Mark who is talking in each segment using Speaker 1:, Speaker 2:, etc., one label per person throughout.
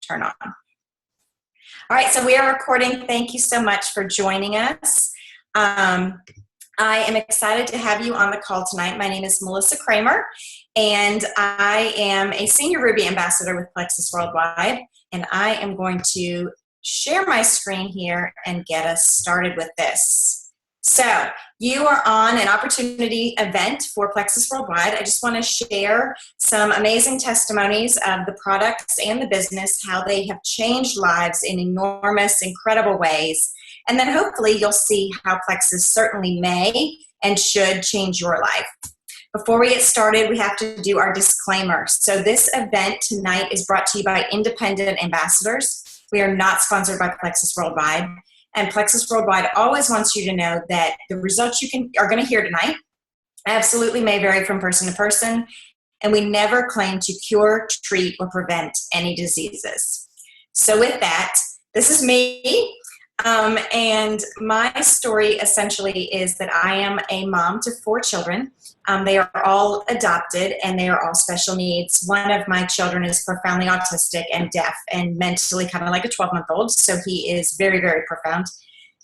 Speaker 1: turn on. All right, so we are recording. Thank you so much for joining us. I am excited to have you on the call tonight. My name is Melissa Kramer, and I am a Senior Ruby Ambassador with Plexus Worldwide, and I am going to share my screen here and get us started with this. So you are on an opportunity event for Plexus Worldwide. I just want to share some amazing testimonies of the products and the business, how they have changed lives in enormous, incredible ways. And then hopefully you'll see how Plexus certainly may and should change your life. Before we get started, we have to do our disclaimer. So this event tonight is brought to you by independent ambassadors. We are not sponsored by Plexus Worldwide. And Plexus Worldwide always wants you to know that the results you are going to hear tonight absolutely may vary from person to person, and we never claim to cure, treat, or prevent any diseases. So with that, this is me, and my story essentially is that I am a mom to 4 children. They are all adopted, and they are all special needs. One of my children is profoundly autistic and deaf and mentally kind of like a 12-month-old, so he is very, very profound.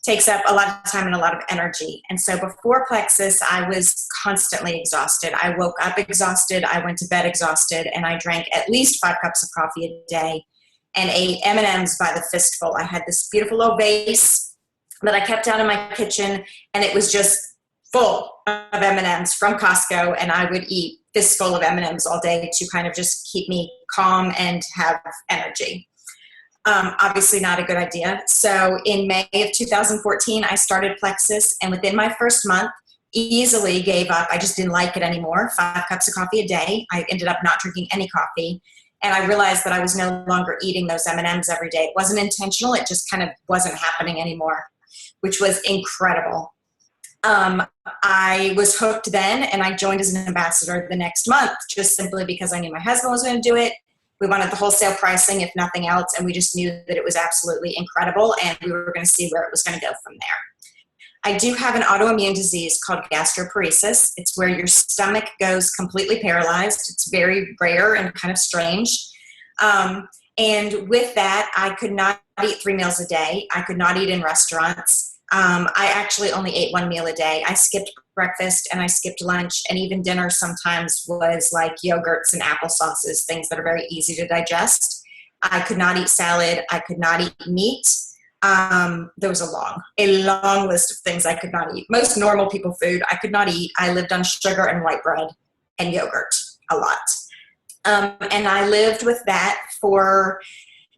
Speaker 1: Takes up a lot of time and a lot of energy. And so before Plexus, I was constantly exhausted. I woke up exhausted, I went to bed exhausted, and I drank at least 5 cups of coffee a day and ate M&Ms by the fistful. I had this beautiful little vase that I kept out in my kitchen, and it was just full of M&Ms from Costco, and I would eat fistful of M&Ms all day to kind of just keep me calm and have energy. Obviously not a good idea. So in May of 2014, I started Plexus, and within my first month, easily gave up. I just didn't like it anymore. 5 cups of coffee a day. I ended up not drinking any coffee, and I realized that I was no longer eating those M&Ms every day. It wasn't intentional. It just kind of wasn't happening anymore, which was incredible. I was hooked then, and I joined as an ambassador the next month, just simply because I knew my husband was going to do it. We wanted the wholesale pricing, if nothing else, and we just knew that it was absolutely incredible, and we were going to see where it was going to go from there. I do have an autoimmune disease called gastroparesis. It's where your stomach goes completely paralyzed. It's very rare and kind of strange. And with that, I could not eat 3 meals a day. I could not eat in restaurants. I actually only ate 1 meal a day. I skipped breakfast and I skipped lunch, and even dinner sometimes was like yogurts and applesauces, things that are very easy to digest. I could not eat salad. I could not eat meat. There was a long list of things I could not eat. Most normal people food I could not eat. I lived on sugar and white bread and yogurt a lot. And I lived with that for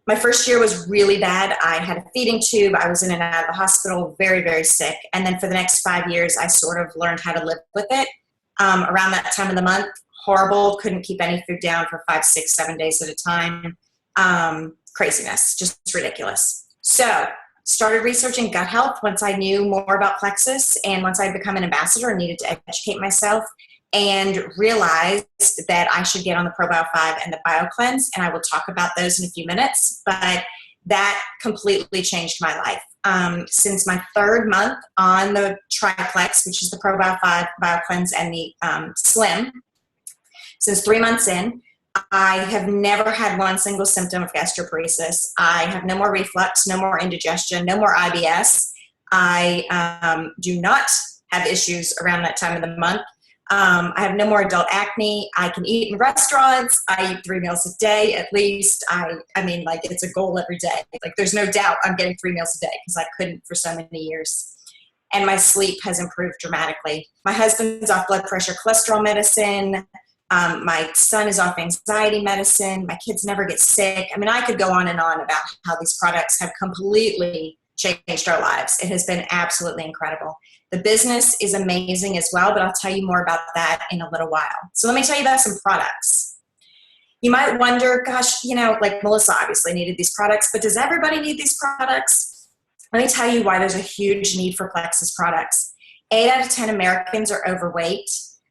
Speaker 1: my first year was really bad. I had a feeding tube. I was in and out of the hospital, very, very sick. And then for the next 5 years, I sort of learned how to live with it. Around that time of the month, horrible, couldn't keep any food down for 5, 6, 7 days at a time. Craziness, just ridiculous. So started researching gut health once I knew more about Plexus, and once I'd become an ambassador and needed to educate myself, and realized that I should get on the ProBio 5 and the BioCleanse, and I will talk about those in a few minutes, but that completely changed my life. Since my 3rd month on the Triplex, which is the ProBio 5, BioCleanse, and the Slim, since 3 months in, I have never had one single symptom of gastroparesis. I have no more reflux, no more indigestion, no more IBS. I do not have issues around that time of the month. I have no more adult acne. I can eat in restaurants. I eat 3 meals a day at least. I mean, like, it's a goal every day. Like, there's no doubt I'm getting 3 meals a day because I couldn't for so many years. And my sleep has improved dramatically. My husband's off blood pressure, cholesterol medicine. My son is off anxiety medicine. My kids never get sick. I mean, I could go on and on about how these products have completely changed our lives. It has been absolutely incredible. The business is amazing as well, but I'll tell you more about that in a little while. So let me tell you about some products. You might wonder, gosh, you know, like Melissa obviously needed these products, but does everybody need these products? Let me tell you why there's a huge need for Plexus products. 8 out of 10 Americans are overweight.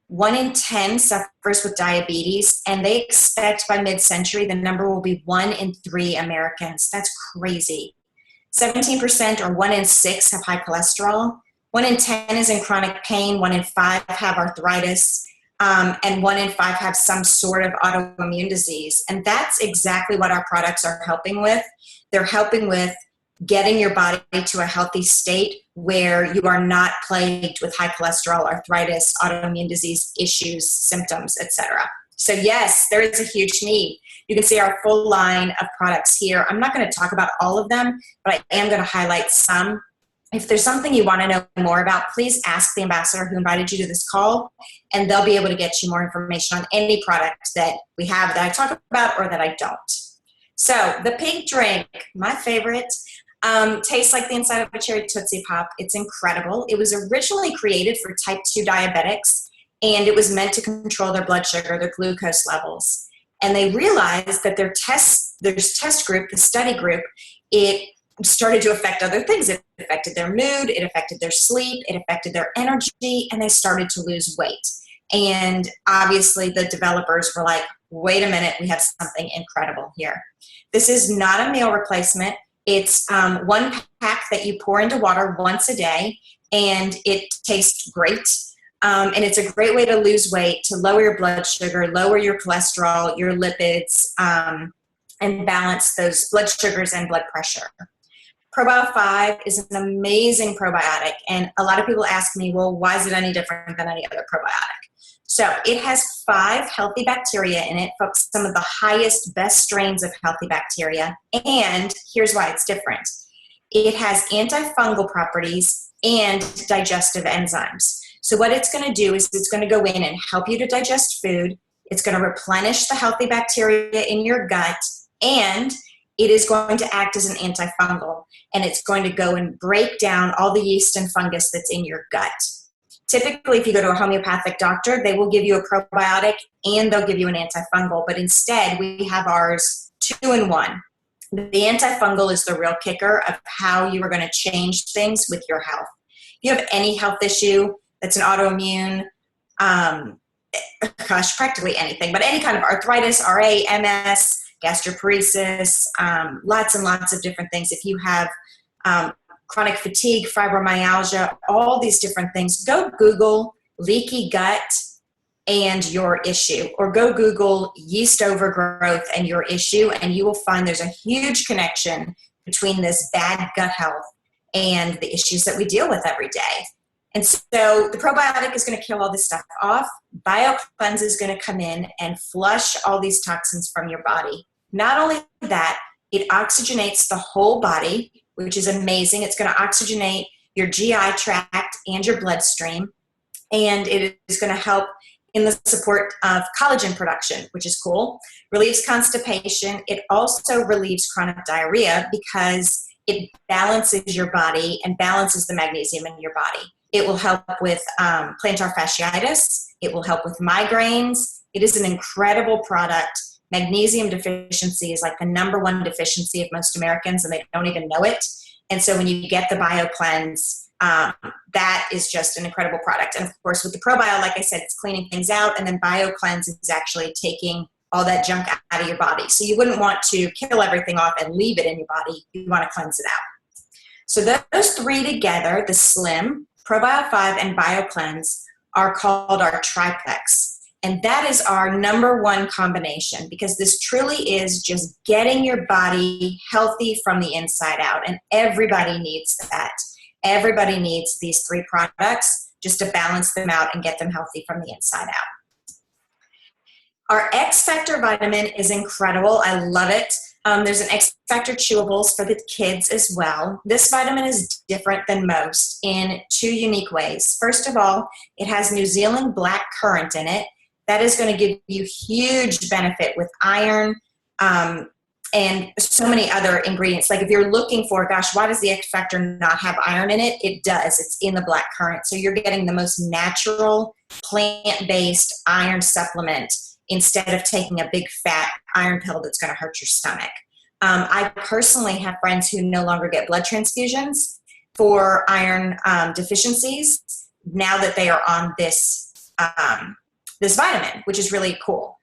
Speaker 1: 1 in 10 suffers with diabetes, and they expect by mid-century the number will be 1 in 3 Americans. That's crazy. 17% or 1 in 6 have high cholesterol. 1 in 10 is in chronic pain. 1 in 5 have arthritis. and 1 in 5 have some sort of autoimmune disease. And that's exactly what our products are helping with. They're helping with getting your body to a healthy state where you are not plagued with high cholesterol, arthritis, autoimmune disease issues, symptoms, etc. So yes, there is a huge need. You can see our full line of products here. I'm not going to talk about all of them, but I am going to highlight some. If there's something you want to know more about, please ask the ambassador who invited you to this call, and they'll be able to get you more information on any product that we have that I talk about or that I don't. So the pink drink, my favorite, tastes like the inside of a cherry Tootsie Pop. It's incredible. It was originally created for type 2 diabetics, and it was meant to control their blood sugar, their glucose levels. And they realized that their test group, the study group, it started to affect other things. It affected their mood, it affected their sleep, it affected their energy, and they started to lose weight. And obviously the developers were like, wait a minute, we have something incredible here. This is not a meal replacement. It's one pack that you pour into water once a day, and it tastes great. And it's a great way to lose weight, to lower your blood sugar, lower your cholesterol, your lipids, and balance those blood sugars and blood pressure. Probio 5 is an amazing probiotic, and a lot of people ask me, well, why is it any different than any other probiotic? So it has 5 healthy bacteria in it, some of the highest, best strains of healthy bacteria, and here's why it's different. It has antifungal properties and digestive enzymes. So what it's going to do is it's going to go in and help you to digest food. It's going to replenish the healthy bacteria in your gut, and it is going to act as an antifungal, and it's going to go and break down all the yeast and fungus that's in your gut. Typically, if you go to a homeopathic doctor, they will give you a probiotic and they'll give you an antifungal, but instead we have ours 2 in 1. The antifungal is the real kicker of how you are going to change things with your health. If you have any health issue that's an autoimmune, practically anything, but any kind of arthritis, RA, MS, gastroparesis, lots and lots of different things. If you have chronic fatigue, fibromyalgia, all these different things, go Google leaky gut and your issue, or go Google yeast overgrowth and your issue, and you will find there's a huge connection between this bad gut health and the issues that we deal with every day. And so the probiotic is going to kill all this stuff off. BioCleanse is going to come in and flush all these toxins from your body. Not only that, it oxygenates the whole body, which is amazing. It's going to oxygenate your GI tract and your bloodstream, and it is going to help in the support of collagen production, which is cool. Relieves constipation. It also relieves chronic diarrhea because it balances your body and balances the magnesium in your body. It will help with plantar fasciitis. It will help with migraines. It is an incredible product. Magnesium deficiency is like the #1 deficiency of most Americans, and they don't even know it. And so when you get the BioCleanse, that is just an incredible product. And of course, with the probio, like I said, it's cleaning things out, and then BioCleanse is actually taking all that junk out of your body. So you wouldn't want to kill everything off and leave it in your body. You want to cleanse it out. So those 3 together, the Slim, Probio 5, and BioCleanse, are called our triplex. And that is our #1 combination, because this truly is just getting your body healthy from the inside out. And everybody needs that. Everybody needs these 3 products just to balance them out and get them healthy from the inside out. Our X Factor vitamin is incredible. I love it. There's an X Factor chewables for the kids as well. This vitamin is different than most in 2 unique ways. First of all, it has New Zealand black currant in it. That is going to give you huge benefit with iron and so many other ingredients. Like if you're looking for, gosh, why does the X Factor not have iron in it? It does. It's in the black currant. So you're getting the most natural, plant-based iron supplement instead of taking a big fat iron pill that's going to hurt your stomach. I personally have friends who no longer get blood transfusions for iron deficiencies now that they are on this vitamin, which is really cool.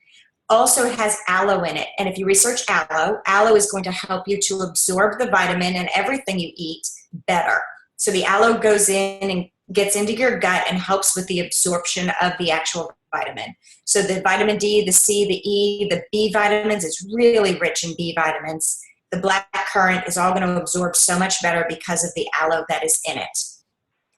Speaker 1: Also, it has aloe in it. And if you research aloe is going to help you to absorb the vitamin and everything you eat better. So the aloe goes in and gets into your gut and helps with the absorption of the actual vitamin. So the vitamin D, the C, the E, the B vitamins is really rich in B vitamins. The black currant is all going to absorb so much better because of the aloe that is in it.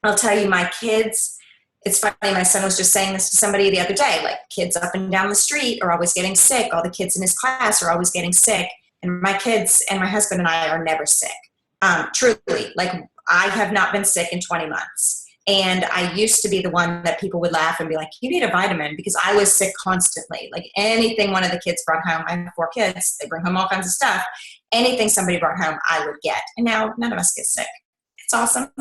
Speaker 1: I'll tell you, my kids, it's funny, my son was just saying this to somebody the other day, like kids up and down the street are always getting sick. All the kids in his class are always getting sick. And my kids and my husband and I are never sick. Truly, like I have not been sick in 20 months. And I used to be the one that people would laugh and be like, you need a vitamin, because I was sick constantly. Like anything one of the kids brought home, I have 4 kids, they bring home all kinds of stuff. Anything somebody brought home, I would get. And now none of us get sick. It's awesome.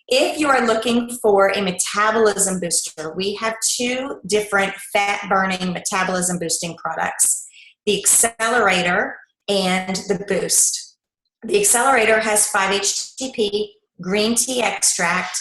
Speaker 1: If you are looking for a metabolism booster, we have 2 different fat-burning metabolism boosting products, the Accelerator and the Boost. The Accelerator has 5-HTP, green tea extract,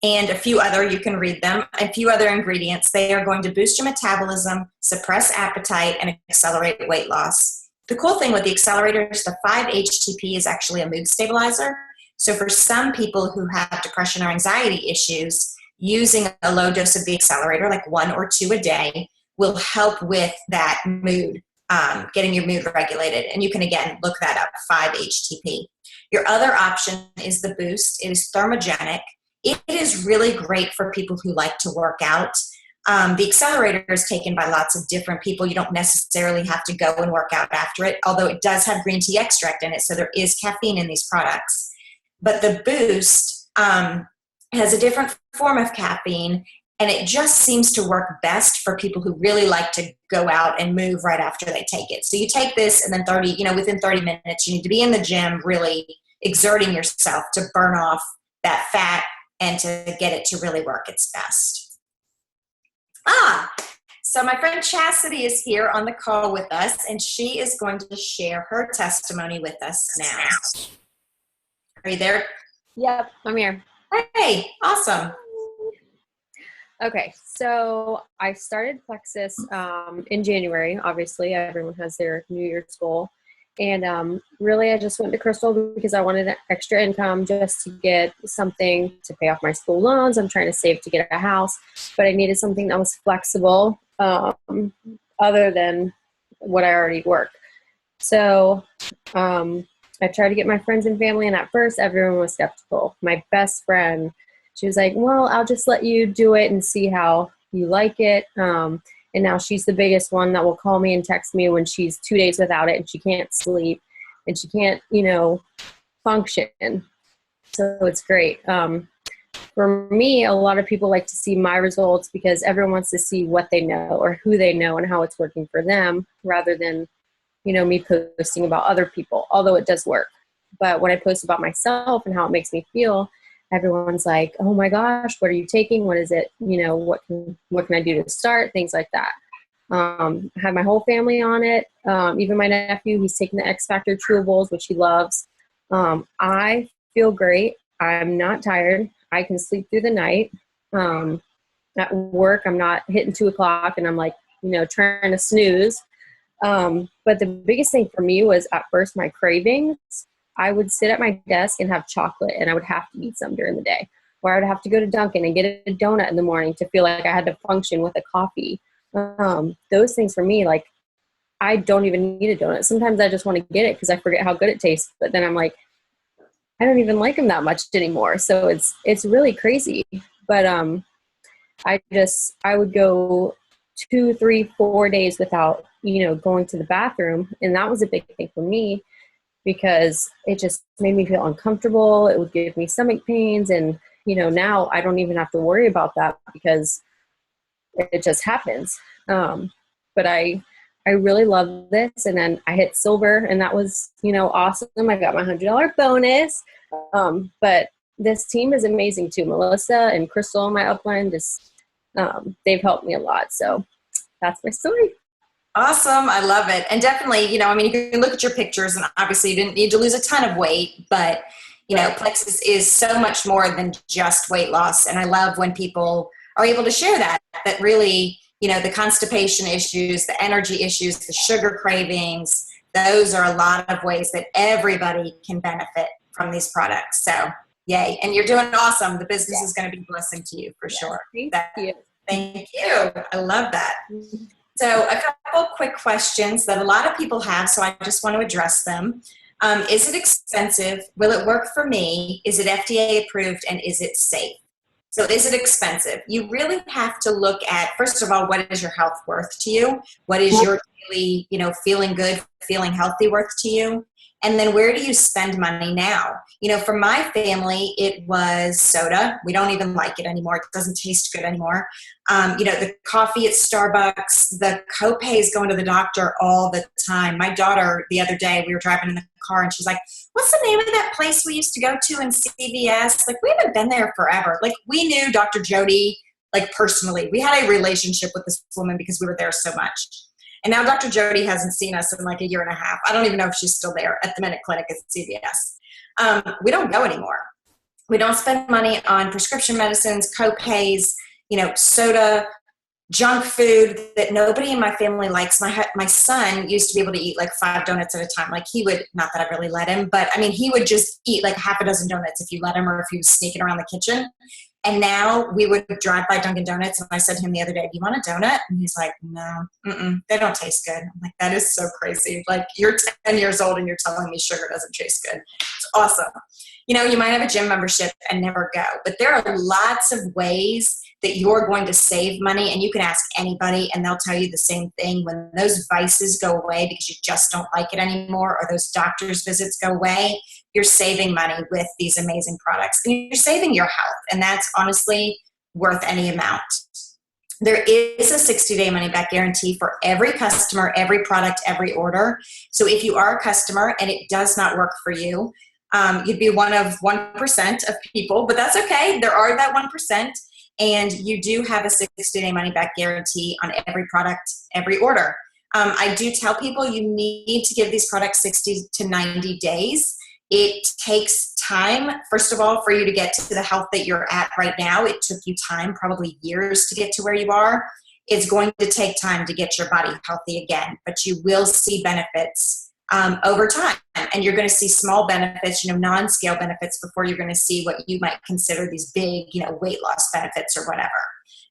Speaker 1: and a few other, you can read them, a few other ingredients. They are going to boost your metabolism, suppress appetite, and accelerate weight loss. The cool thing with the Accelerator is the 5-HTP is actually a mood stabilizer. So for some people who have depression or anxiety issues, using a low dose of the Accelerator, like 1 or 2 a day, will help with that mood, getting your mood regulated. And you can, again, look that up, 5-HTP. Your other option is the Boost. It is thermogenic. It is really great for people who like to work out. The Accelerator is taken by lots of different people. You don't necessarily have to go and work out after it, although it does have green tea extract in it, so there is caffeine in these products. But the Boost has a different form of caffeine, and it just seems to work best for people who really like to go out and move right after they take it. So you take this, and then within 30 minutes, you need to be in the gym really exerting yourself to burn off that fat and to get it to really work its best. So my friend Chasity is here on the call with us, and she is going to share her testimony with us now. Are you there?
Speaker 2: Yep, I'm here.
Speaker 1: Hey, awesome.
Speaker 2: Okay, so I started Plexus in January. Obviously, everyone has their New Year's goal. And really, I just went to Crystal because I wanted an extra income just to get something to pay off my school loans. I'm trying to save to get a house, but I needed something that was flexible other than what I already work. So I tried to get my friends and family, and at first, everyone was skeptical. My best friend, she was like, well, I'll just let you do it and see how you like it. And now she's the biggest one that will call me and text me when she's 2 days without it and she can't sleep and she can't, function. So it's great. For me, a lot of people like to see my results because everyone wants to see what they know or who they know and how it's working for them rather than, me posting about other people, although it does work. But when I post about myself and how it makes me feel, everyone's like, oh my gosh, what are you taking? What is it? What can I do to start? Things like that. I had my whole family on it. Even my nephew, he's taking the X Factor chewables, which he loves. I feel great. I'm not tired. I can sleep through the night. At work, I'm not hitting 2 o'clock and I'm like, trying to snooze. But the biggest thing for me was at first my cravings. I would sit at my desk and have chocolate and I would have to eat some during the day. Or I would have to go to Dunkin' and get a donut in the morning to feel like I had to function with a coffee. Those things for me, like, I don't even need a donut. Sometimes I just want to get it because I forget how good it tastes. But then I'm like, I don't even like them that much anymore. So it's really crazy. But I would go 2, 3, 4 days without, going to the bathroom. And that was a big thing for me because it just made me feel uncomfortable. It would give me stomach pains. And, now I don't even have to worry about that because it just happens. But I really love this. And then I hit silver and that was, awesome. I got my $100 bonus. But this team is amazing too. Melissa and Crystal in my upline, they've helped me a lot. So that's my story.
Speaker 1: Awesome. I love it. And definitely, you can look at your pictures and obviously you didn't need to lose a ton of weight, but Plexus is so much more than just weight loss. And I love when people are able to share that really, the constipation issues, the energy issues, the sugar cravings, those are a lot of ways that everybody can benefit from these products. So Yay. And you're doing awesome. The business is going to be a blessing to you for sure.
Speaker 2: Thank you.
Speaker 1: Thank you. I love that. So a couple quick questions that a lot of people have, so I just want to address them. Is it expensive? Will it work for me? Is it FDA approved? And is it safe? So is it expensive? You really have to look at, first of all, what is your health worth to you? What is your daily, feeling good, feeling healthy worth to you? And then where do you spend money now? For my family, it was soda. We don't even like it anymore. It doesn't taste good anymore. The coffee at Starbucks, the copays going to the doctor all the time. My daughter, the other day, we were driving in the car and she's like, what's the name of that place we used to go to in CVS? Like, we haven't been there forever. Like, we knew Dr. Jody, like, personally. We had a relationship with this woman because we were there so much. And now Dr. Jody hasn't seen us in like a year and a half. I don't even know if she's still there at the Minute Clinic at CVS. We don't go anymore. We don't spend money on prescription medicines, co-pays, soda, junk food that nobody in my family likes. My son used to be able to eat like 5 donuts at a time. Like he would, not that I really let him, but I mean, he would just eat like half a dozen donuts if you let him or if he was sneaking around the kitchen. And now we would drive by Dunkin' Donuts, and I said to him the other day, do you want a donut? And he's like, no, they don't taste good. I'm like, that is so crazy. Like, you're 10 years old and you're telling me sugar doesn't taste good. It's awesome. You might have a gym membership and never go, but there are lots of ways that you're going to save money, and you can ask anybody and they'll tell you the same thing. When those vices go away because you just don't like it anymore, or those doctor's visits go away, you're saving money with these amazing products. And you're saving your health, and that's honestly worth any amount. There is a 60-day money-back guarantee for every customer, every product, every order. So if you are a customer and it does not work for you, you'd be one of 1% of people, but that's okay. There are that 1%. And you do have a 60-day money-back guarantee on every product, every order. I do tell people you need to give these products 60 to 90 days. It takes time, first of all, for you to get to the health that you're at right now. It took you time, probably years, to get to where you are. It's going to take time to get your body healthy again, but you will see benefits over time. And you're going to see small benefits, non-scale benefits, before you're going to see what you might consider these big, weight loss benefits or whatever.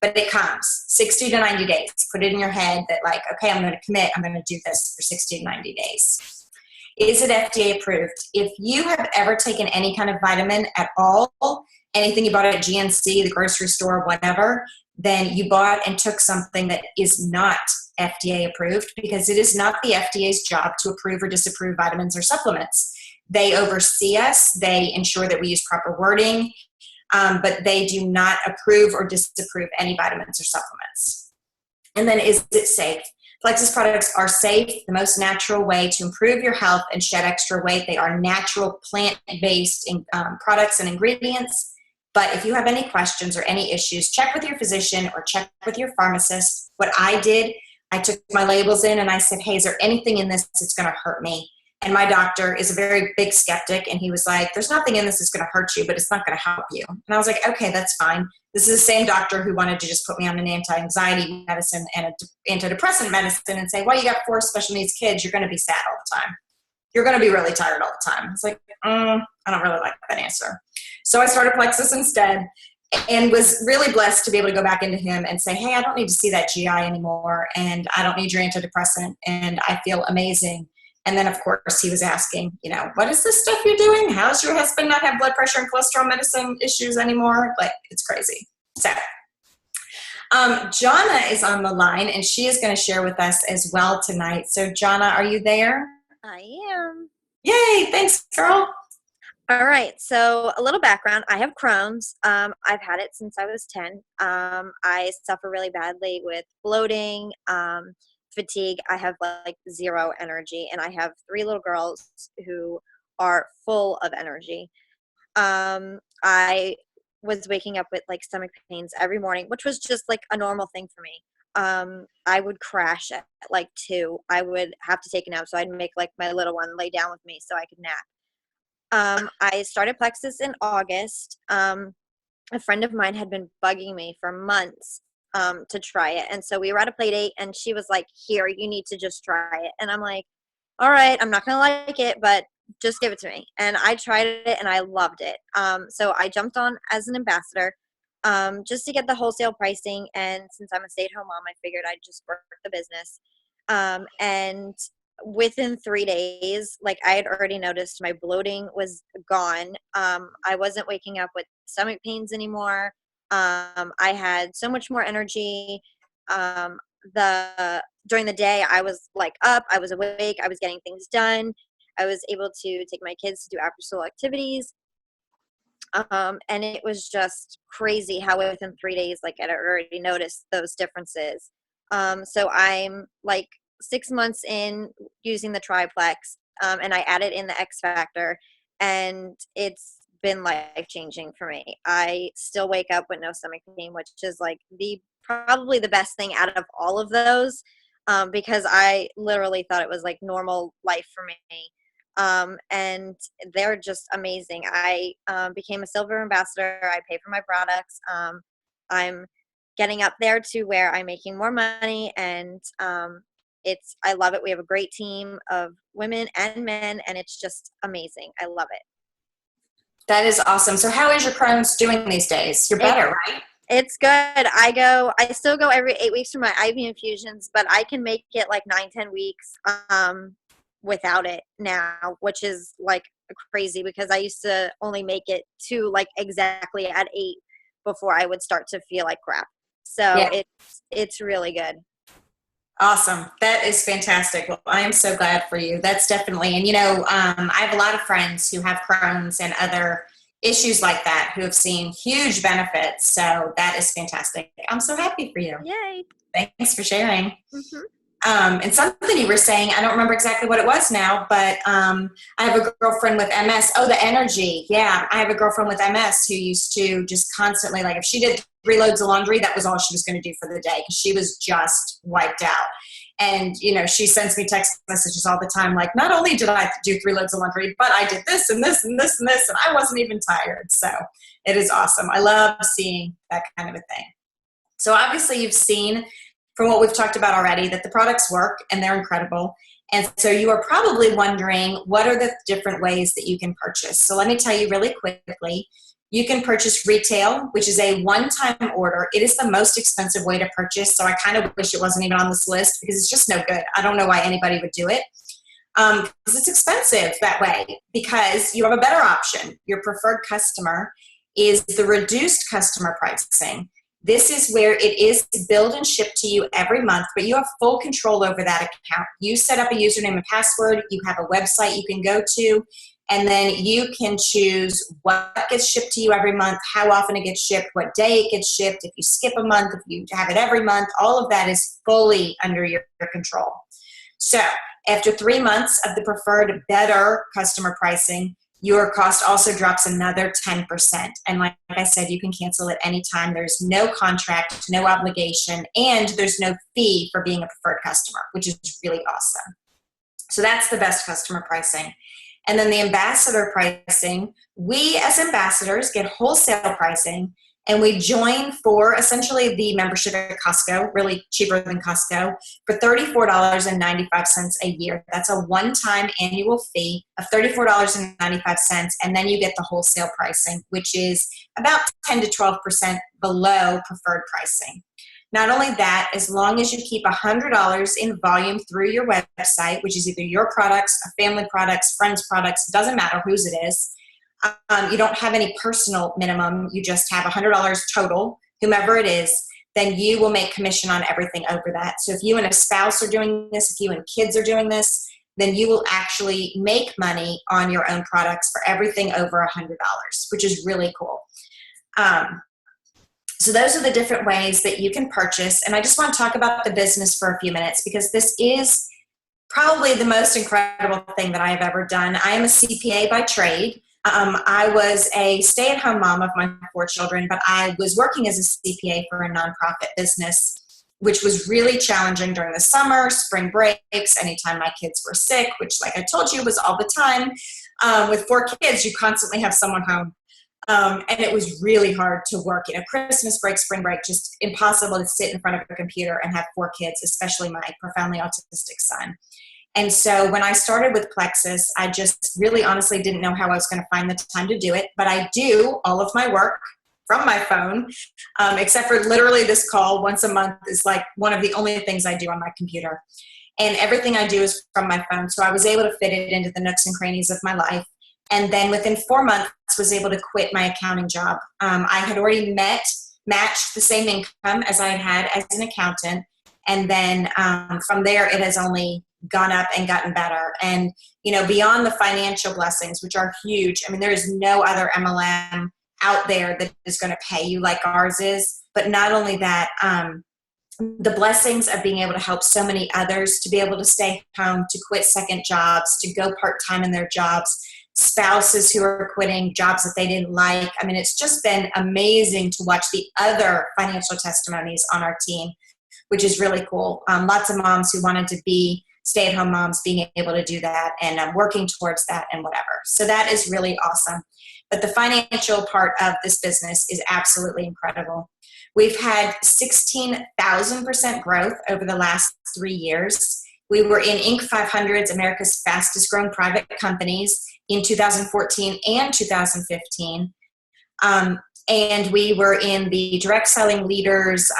Speaker 1: But it comes 60 to 90 days. Put it in your head that like, okay, I'm going to commit. I'm going to do this for 60 to 90 days. Is it FDA approved? If you have ever taken any kind of vitamin at all, anything you bought at GNC, the grocery store, whatever, then you bought and took something that is not FDA approved, because it is not the FDA's job to approve or disapprove vitamins or supplements. They oversee us. They ensure that we use proper wording, but they do not approve or disapprove any vitamins or supplements. And then, is it safe? Plexus products are safe, the most natural way to improve your health and shed extra weight. They are natural, plant-based products and ingredients. But if you have any questions or any issues, check with your physician or check with your pharmacist. What I did, I took my labels in and I said, hey, is there anything in this that's going to hurt me? And my doctor is a very big skeptic, and he was like, there's nothing in this that's going to hurt you, but it's not going to help you. And I was like, okay, that's fine. This is the same doctor who wanted to just put me on an anti-anxiety medicine and an antidepressant medicine and say, well, you got 4 special needs kids, you're going to be sad all the time. You're going to be really tired all the time. It's like, I don't really like that answer. So I started Plexus instead, and was really blessed to be able to go back into him and say, hey, I don't need to see that GI anymore, and I don't need your antidepressant, and I feel amazing. And then, of course, he was asking, what is this stuff you're doing? How's your husband not have blood pressure and cholesterol medicine issues anymore? Like, it's crazy. So Jonna is on the line, and she is going to share with us as well tonight. So Jonna, are you there?
Speaker 3: I am.
Speaker 1: Yay. Thanks, girl.
Speaker 3: All right. So a little background. I have Crohn's. I've had it since I was 10. I suffer really badly with bloating, fatigue. I have like 0 energy, and I have 3 little girls who are full of energy. I was waking up with like stomach pains every morning, which was just like a normal thing for me. I would crash at like 2. I would have to take a nap, so I'd make like my little one lay down with me so I could nap. I started Plexus in August. A friend of mine had been bugging me for months to try it. And so we were at a play date, and she was like, here, you need to just try it. And I'm like, all right, I'm not going to like it, but just give it to me. And I tried it and I loved it. So I jumped on as an ambassador just to get the wholesale pricing. And since I'm a stay-at-home mom, I figured I'd just work the business. And within 3 days, like I had already noticed my bloating was gone. I wasn't waking up with stomach pains anymore. I had so much more energy. During the day, I was like up, I was awake, I was getting things done. I was able to take my kids to do after school activities. And it was just crazy how within 3 days, like I'd already noticed those differences. So I'm like 6 months in using the triplex, and I added in the X Factor, and it's been life changing for me. I still wake up with no stomach pain, which is like probably the best thing out of all of those, because I literally thought it was like normal life for me. And they're just amazing. I became a silver ambassador. I pay for my products. I'm getting up there to where I'm making more money, and I love it. We have a great team of women and men, and it's just amazing. I love it.
Speaker 1: That is awesome. So how is your Crohn's doing these days? You're better, right?
Speaker 3: It's good. I still go every 8 weeks for my IV infusions, but I can make it like 9-10 weeks without it now, which is like crazy because I used to only make it to like exactly at 8 before I would start to feel like crap. So yeah. It's really good.
Speaker 1: Awesome. That is fantastic. Well, I am so glad for you. That's definitely, and I have a lot of friends who have Crohn's and other issues like that who have seen huge benefits. So that is fantastic. I'm so happy for you.
Speaker 3: Yay.
Speaker 1: Thanks for sharing.
Speaker 3: Mm-hmm.
Speaker 1: And something you were saying, I don't remember exactly what it was now, but I have a girlfriend with MS. Oh, the energy. Yeah. I have a girlfriend with MS who used to just constantly, like if she did 3 loads of laundry, that was all she was going to do for the day because she was just wiped out. And, she sends me text messages all the time, like, not only did I do 3 loads of laundry, but I did this and this and this and this, and I wasn't even tired. So it is awesome. I love seeing that kind of a thing. So obviously you've seen from what we've talked about already that the products work and they're incredible. And so you are probably wondering, what are the different ways that you can purchase? So let me tell you really quickly. You can purchase retail, which is a one-time order. It is the most expensive way to purchase, so I kind of wish it wasn't even on this list because it's just no good. I don't know why anybody would do it because it's expensive that way because you have a better option. Your preferred customer is the reduced customer pricing. This is where it is billed and shipped to you every month, but you have full control over that account. You set up a username and password. You have a website you can go to. And then you can choose what gets shipped to you every month, how often it gets shipped, what day it gets shipped, if you skip a month, if you have it every month, all of that is fully under your control. So after 3 months of the preferred better customer pricing, your cost also drops another 10%. And like I said, you can cancel at any time. There's no contract, no obligation, and there's no fee for being a preferred customer, which is really awesome. So that's the best customer pricing. And then the ambassador pricing, we as ambassadors get wholesale pricing, and we join for essentially the membership at Costco, really cheaper than Costco, for $34.95 a year. That's a one-time annual fee of $34.95, and then you get the wholesale pricing, which is about 10 to 12% below preferred pricing. Not only that, as long as you keep $100 in volume through your website, which is either your products, a family products, friends products, doesn't matter whose it is, you don't have any personal minimum, you just have $100 total, whomever it is, then you will make commission on everything over that. So if you and a spouse are doing this, if you and kids are doing this, then you will actually make money on your own products for everything over $100, which is really cool. So those are the different ways that you can purchase. And I just want to talk about the business for a few minutes because this is probably the most incredible thing that I have ever done. I am a CPA by trade. I was a stay-at-home mom of my 4 children, but I was working as a CPA for a nonprofit business, which was really challenging during the summer, spring breaks, anytime my kids were sick, which like I told you was all the time. With 4 kids, you constantly have someone home. And it was really hard to work, Christmas break, spring break, just impossible to sit in front of a computer and have 4 kids, especially my profoundly autistic son. And so when I started with Plexus, I just really honestly didn't know how I was going to find the time to do it. But I do all of my work from my phone, except for literally this call once a month is like one of the only things I do on my computer. And everything I do is from my phone. So I was able to fit it into the nooks and crannies of my life. And then within 4 months, was able to quit my accounting job. I had already matched the same income as I had as an accountant. And then from there, it has only gone up and gotten better. And, you know, beyond the financial blessings, which are huge, I mean, there is no other MLM out there that is going to pay you like ours is. But not only that, the blessings of being able to help so many others to be able to stay home, to quit second jobs, to go part-time in their jobs, spouses who are quitting jobs that they didn't like. I mean, it's just been amazing to watch the other financial testimonies on our team, which is really cool. Lots of moms who wanted to be stay-at-home moms being able to do that and working towards that and whatever. So that is really awesome. But the financial part of this business is absolutely incredible. We've had 16,000% growth over the last 3 years. We were in Inc. 500's America's fastest growing private companies in 2014 and 2015. And we were in the direct selling leaders,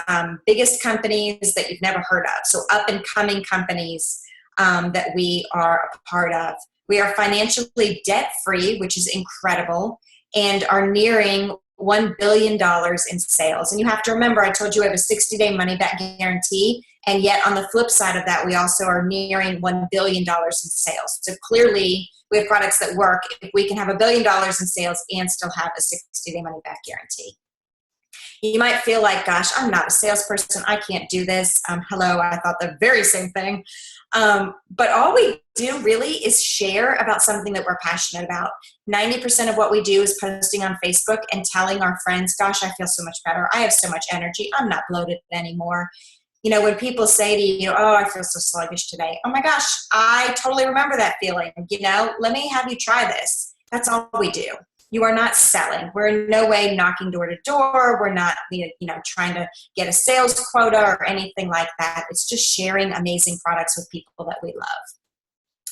Speaker 1: biggest companies that you've never heard of. So up and coming companies that we are a part of. We are financially debt free, which is incredible, and are nearing $1 billion in sales. And you have to remember, I told you we have a 60-day money back guarantee. And yet on the flip side of that, we also are nearing $1 billion in sales. So clearly we have products that work if we can have $1 billion in sales and still have a 60-day money back guarantee. You might feel like, gosh, I'm not a salesperson. I can't do this. Hello, I thought the very same thing. But all we do really is share about something that we're passionate about. 90% of what we do is posting on Facebook and telling our friends, gosh, I feel so much better. I have so much energy. I'm not bloated anymore. You know, when people say to you, oh, I feel so sluggish today. Oh my gosh, I totally remember that feeling. You know, let me have you try this. That's all we do. You are not selling. We're in no way knocking door to door. We're not, trying to get a sales quota or anything like that. It's just sharing amazing products with people that we love.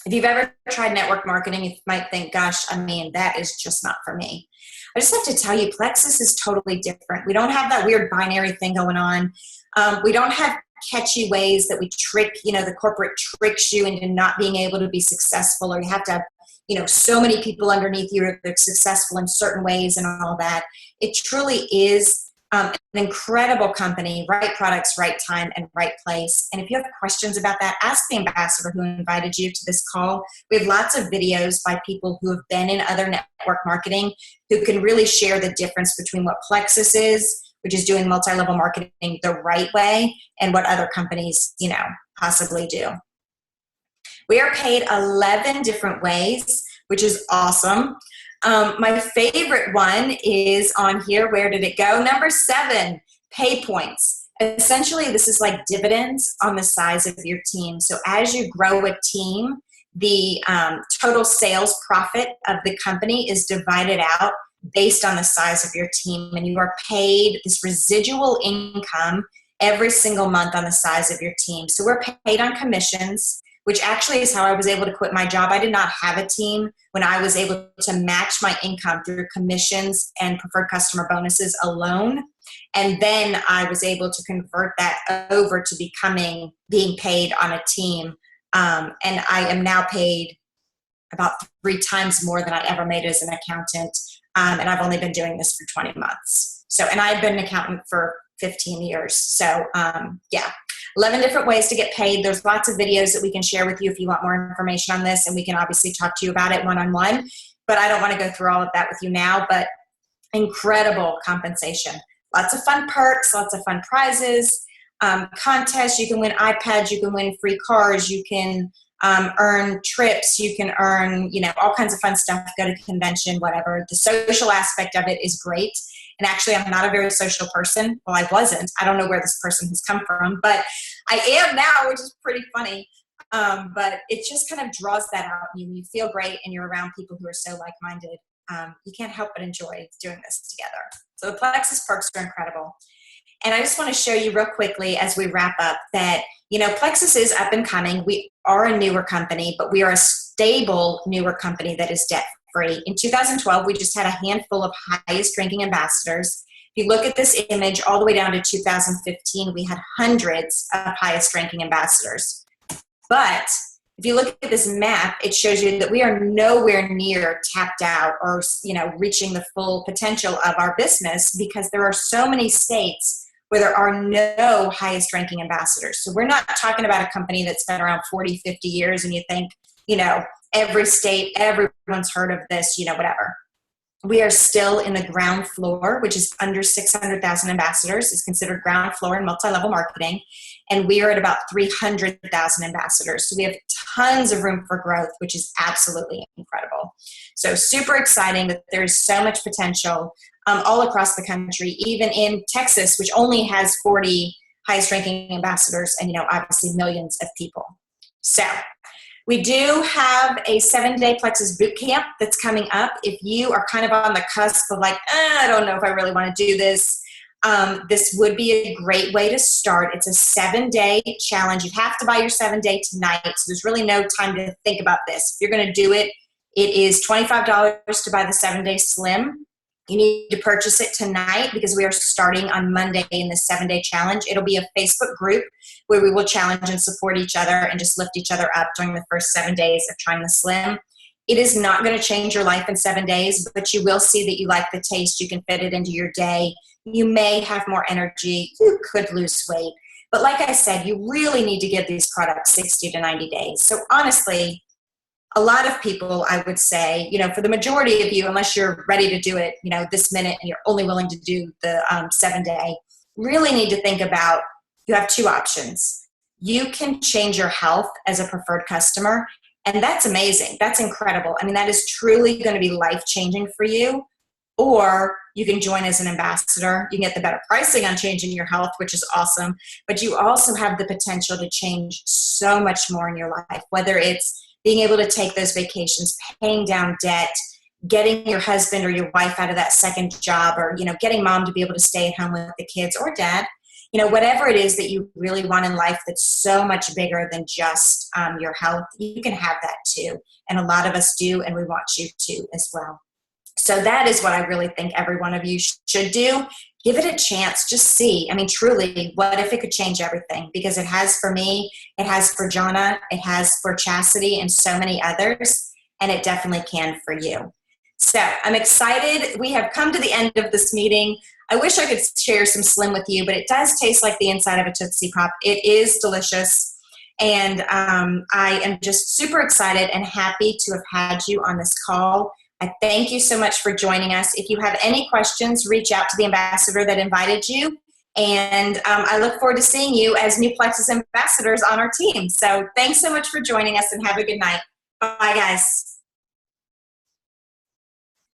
Speaker 1: If you've ever tried network marketing, you might think, gosh, I mean, that is just not for me. I just have to tell you, Plexus is totally different. We don't have that weird binary thing going on. We don't have catchy ways that we trick, the corporate tricks you into not being able to be successful, or you have to have so many people underneath you that are successful in certain ways and all that. It truly is an incredible company, right products, right time, and right place. And if you have questions about that, ask the ambassador who invited you to this call. We have lots of videos by people who have been in other network marketing who can really share the difference between what Plexus is, which is doing multi-level marketing the right way, and what other companies, possibly do. We are paid 11 different ways, which is awesome. My favorite one is on here. Where did it go? Number 7, pay points. Essentially, this is like dividends on the size of your team. So as you grow a team, the total sales profit of the company is divided out based on the size of your team. And you are paid this residual income every single month on the size of your team. So we're paid on commissions, which actually is how I was able to quit my job. I did not have a team when I was able to match my income through commissions and preferred customer bonuses alone. And then I was able to convert that over to being paid on a team. And I am now paid about 3 times more than I ever made as an accountant. And I've only been doing this for 20 months. And I had been an accountant for 15 years. 11 different ways to get paid. There's lots of videos that we can share with you if you want more information on this, and we can obviously talk to you about it one-on-one, but I don't want to go through all of that with you now. But incredible compensation. Lots of fun perks, lots of fun prizes, contests. You can win iPads, you can win free cars, you can earn trips, you can earn, all kinds of fun stuff, go to convention, whatever. The social aspect of it is great. And actually, I'm not a very social person. Well, I wasn't. I don't know where this person has come from, but I am now, which is pretty funny. But it just kind of draws that out in you. You feel great, and you're around people who are so like-minded. You can't help but enjoy doing this together. So the Plexus perks are incredible. And I just want to show you real quickly as we wrap up that, Plexus is up and coming. We are a newer company, but we are a stable newer company that is debt-free. In 2012, we just had a handful of highest ranking ambassadors. If you look at this image all the way down to 2015, we had hundreds of highest ranking ambassadors. But if you look at this map, it shows you that we are nowhere near tapped out or, reaching the full potential of our business because there are so many states where there are no highest ranking ambassadors. So we're not talking about a company that's been around 40, 50 years and you think, every state, everyone's heard of this, whatever. We are still in the ground floor, which is under 600,000 ambassadors, is considered ground floor in multi-level marketing. And we are at about 300,000 ambassadors. So we have tons of room for growth, which is absolutely incredible. So super exciting that there's so much potential all across the country, even in Texas, which only has 40 highest ranking ambassadors and, obviously millions of people. So we do have a 7-day Plexus boot camp that's coming up. If you are kind of on the cusp of like, I don't know if I really want to do this, this would be a great way to start. It's a 7-day challenge. You have to buy your 7-day tonight, so there's really no time to think about this. If you're going to do it, it is $25 to buy the 7-day slim. You need to purchase it tonight because we are starting on Monday in the 7-day challenge. It'll be a Facebook group where we will challenge and support each other and just lift each other up during the first 7 days of trying the slim. It is not going to change your life in 7 days, but you will see that you like the taste. You can fit it into your day. You may have more energy. You could lose weight. But like I said, you really need to give these products 60 to 90 days. So honestly, a lot of people, I would say, for the majority of you, unless you're ready to do it, this minute and you're only willing to do the 7-day, really need to think about, you have two options. You can change your health as a preferred customer, and that's amazing. That's incredible. I mean, that is truly going to be life-changing for you. Or you can join as an ambassador. You can get the better pricing on changing your health, which is awesome. But you also have the potential to change so much more in your life, whether it's being able to take those vacations, paying down debt, getting your husband or your wife out of that second job, or, getting mom to be able to stay at home with the kids, or dad, whatever it is that you really want in life that's so much bigger than just your health, you can have that too. And a lot of us do, and we want you to as well. So that is what I really think every one of you should do. Give it a chance. Just see. I mean, truly, what if it could change everything? Because it has for me, it has for Jonna, it has for Chasity and so many others, and it definitely can for you. So I'm excited. We have come to the end of this meeting. I wish I could share some slim with you, but it does taste like the inside of a Tootsie Pop. It is delicious. And I am just super excited and happy to have had you on this call. I thank you so much for joining us. If you have any questions, reach out to the ambassador that invited you. And I look forward to seeing you as new Plexus ambassadors on our team. So thanks so much for joining us, and have a good night. Bye, guys.